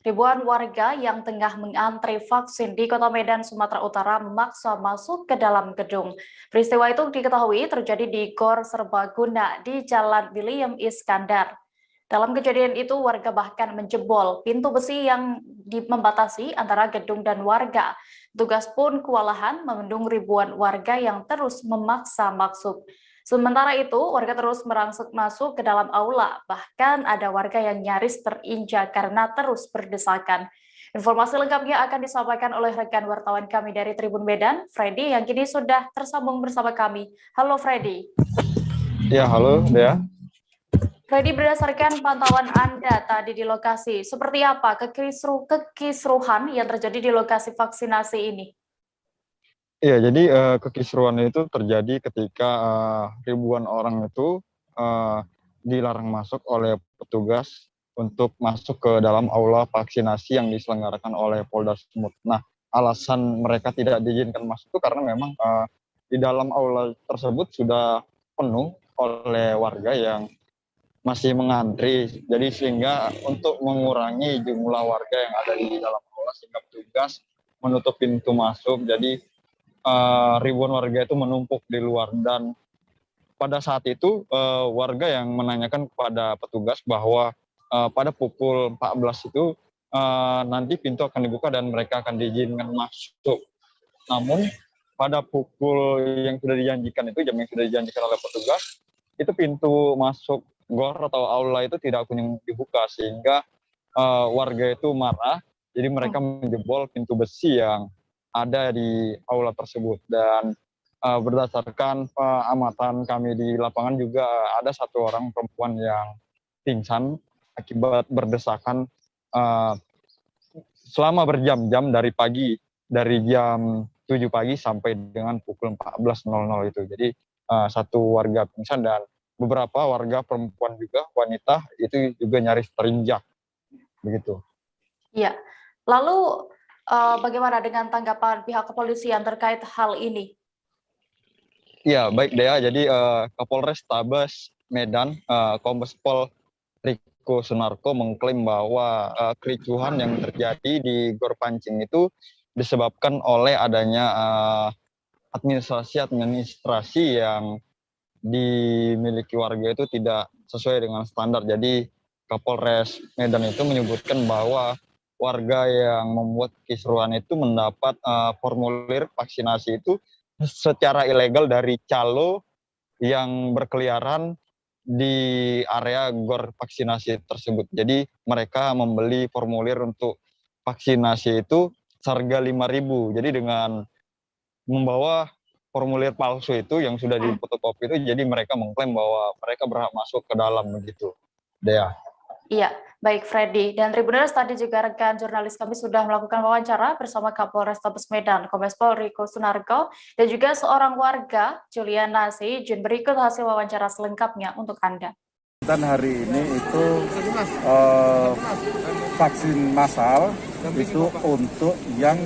Ribuan warga yang tengah mengantri vaksin di Kota Medan, Sumatera Utara memaksa masuk ke dalam gedung. Peristiwa itu diketahui terjadi di Gor Serbaguna di Jalan William Iskandar. Dalam kejadian itu, warga bahkan menjebol pintu besi yang membatasi antara gedung dan warga. Petugas pun kewalahan membendung ribuan warga yang terus memaksa masuk. Sementara itu, warga terus merangsek masuk ke dalam aula. Bahkan ada warga yang nyaris terinjak karena terus berdesakan. Informasi lengkapnya akan disampaikan oleh rekan wartawan kami dari Tribun Medan, Freddy, yang kini sudah tersambung bersama kami. Halo Freddy. Ya, halo Dea. Freddy, berdasarkan pantauan Anda tadi di lokasi, seperti apa kekisruhan yang terjadi di lokasi vaksinasi ini? Iya, jadi kekisruan itu terjadi ketika ribuan orang itu dilarang masuk oleh petugas untuk masuk ke dalam aula vaksinasi yang diselenggarakan oleh Polda Sumut. Nah, alasan mereka tidak diizinkan masuk itu karena memang di dalam aula tersebut sudah penuh oleh warga yang masih mengantri. Jadi sehingga untuk mengurangi jumlah warga yang ada di dalam aula sehingga petugas menutup pintu masuk. Jadi ribuan warga itu menumpuk di luar, dan pada saat itu warga yang menanyakan kepada petugas bahwa pada pukul 14 itu nanti pintu akan dibuka dan mereka akan diizinkan masuk. Namun pada pukul yang sudah dijanjikan itu, jam yang sudah dijanjikan oleh petugas, itu pintu masuk gor atau aula itu tidak kunjung dibuka, sehingga warga itu marah. Jadi mereka menjebol pintu besi yang ada di aula tersebut, dan berdasarkan pengamatan kami di lapangan juga ada satu orang perempuan yang pingsan akibat berdesakan selama berjam-jam dari jam 7 pagi sampai dengan pukul 14.00 itu. Jadi satu warga pingsan dan beberapa warga perempuan juga, wanita, itu juga nyaris terinjak begitu. Iya. Lalu bagaimana dengan tanggapan pihak kepolisian terkait hal ini? Ya, baik Dea. Jadi Kapolres Tabes Medan, Kombes Pol Riko Sunarko mengklaim bahwa kericuhan yang terjadi di Gor Pancing itu disebabkan oleh adanya administrasi yang dimiliki warga itu tidak sesuai dengan standar. Jadi Kapolres Medan itu menyebutkan bahwa warga yang membuat kisruhan itu mendapat formulir vaksinasi itu secara ilegal dari calo yang berkeliaran di area gor vaksinasi tersebut. Jadi mereka membeli formulir untuk vaksinasi itu seharga 5.000. Jadi dengan membawa formulir palsu itu yang sudah difotokopi itu, jadi mereka mengklaim bahwa mereka berhak masuk ke dalam begitu. Dea. Iya, baik Freddy. Dan Tribuners, tadi juga rekan jurnalis kami sudah melakukan wawancara bersama Kapolres Tabes Medan, Kombes Pol Riko Sunarko, dan juga seorang warga, Juliana Seijun. Berikut hasil wawancara selengkapnya untuk Anda. Dan hari ini itu vaksin massal itu untuk yang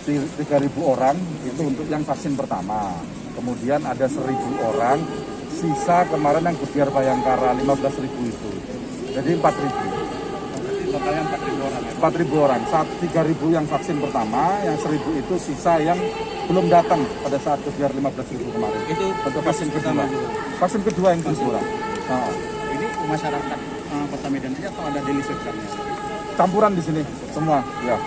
3.000 orang, itu untuk yang vaksin pertama. Kemudian ada 1.000 orang, sisa kemarin yang Gebiar Bayangkara 15.000 itu. Jadi 4.000. Totalnya 4.000 orang. 4.000 orang. 3.000 yang vaksin pertama, yang 1.000 itu sisa yang belum datang pada saat Gebiar 15.000 kemarin. Itu untuk vaksin kedua. Vaksin kedua yang kurang. Nah. Ini masyarakat Kota Medan saja atau ada daily search-nya? Campuran di sini semua, ya.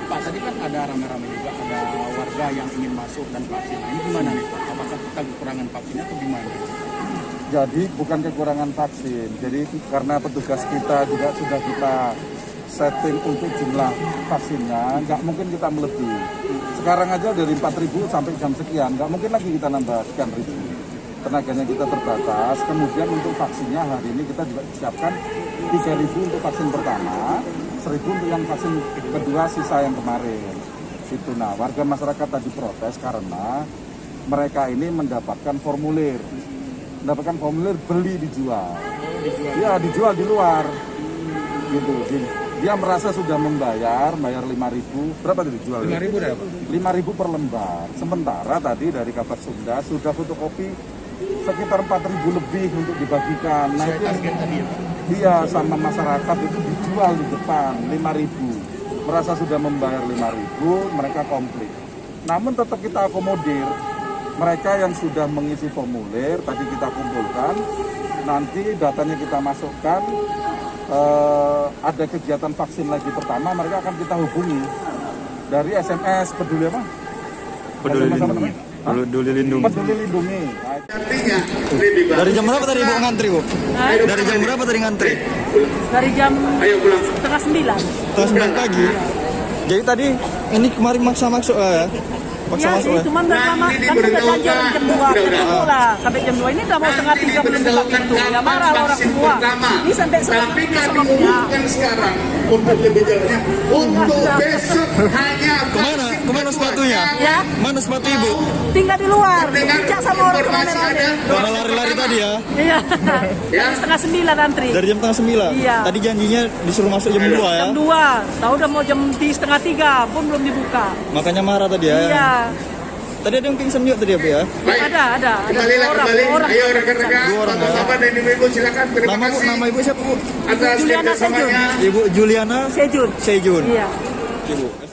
Pak, tadi kan ada rame-rame juga, ada warga yang ingin masuk dan vaksin. Ini gimana nih Pak? Apakah kita kekurangan vaksinnya atau gimana? Jadi bukan kekurangan vaksin. Jadi karena petugas kita juga sudah kita setting untuk jumlah vaksinnya, nggak mungkin kita melebihi. Sekarang aja dari 4.000 sampai jam sekian, nggak mungkin lagi kita nambah sekian ribu. Tenaganya kita terbatas. Kemudian untuk vaksinnya hari ini kita juga siapkan 3.000 untuk vaksin pertama, 1.000 untuk yang vaksin kedua sisa yang kemarin. Itu. Nah, warga masyarakat tadi protes karena mereka ini mendapatkan formulir beli dijual. Ya, dijual di luar. Gitu. Dia merasa sudah bayar 5.000. Berapa tadi dijual? 5.000 berapa? 5.000 per lembar. Sementara tadi dari kabar Sunda sudah fotokopi sekitar 4.000 lebih untuk dibagikan. Nah, itu target tadi ya, Pak? dia sama masyarakat itu dijual di depan 5.000. Merasa sudah membayar 5.000, mereka komplit. Namun tetap kita akomodir mereka yang sudah mengisi formulir, tadi kita kumpulkan, nanti datanya kita masukkan, ada kegiatan vaksin lagi pertama, mereka akan kita hubungi dari SMS peduli apa? Peduli Lindungi. Peduli Lindungi. Peduli Lindungi. Dari jam berapa tadi Ibu ngantri, Bu? Dari jam berapa tadi ngantri? Dari jam setengah 9. Setengah 9 pagi. Jadi tadi ini kemarin maksa masuk ya? Ya sih, cuman udah lama kan udah janji orang jam 2 ketemu lah sampai jam 2 ini udah mau setengah 3 belum buka pintu. Ya marah orang semua. Ini sampai sekarang sekarang untuk lebih jauhnya untuk besok hanya Kemana sepatunya? Ya. Mana sepatu Ibu? Tinggal di luar. Dicak sama orang rame-rame. Karena lari-lari tadi ya? Iya. Dari setengah 9 antri. Dari jam setengah 9? Iya. Tadi janjinya disuruh masuk jam 2 ya? Jam 2. Tahu udah mau jam di setengah 3 pun belum dibuka. Makanya marah tadi ya? Iya. Tadi ada yang pingsan juga tadi ya Bu ya? Ada. Kembalilah kembali. Orang. Ayo rekan-rekan, Dua orang, ya. bapak-bapak dan ibu-ibu silakan. Terima Nama Bu, kasih nama Ibu siapa Bu? atas Juliana kerjasamanya. Ibu Juliana Sejun. Sejun. Iya. Ibu.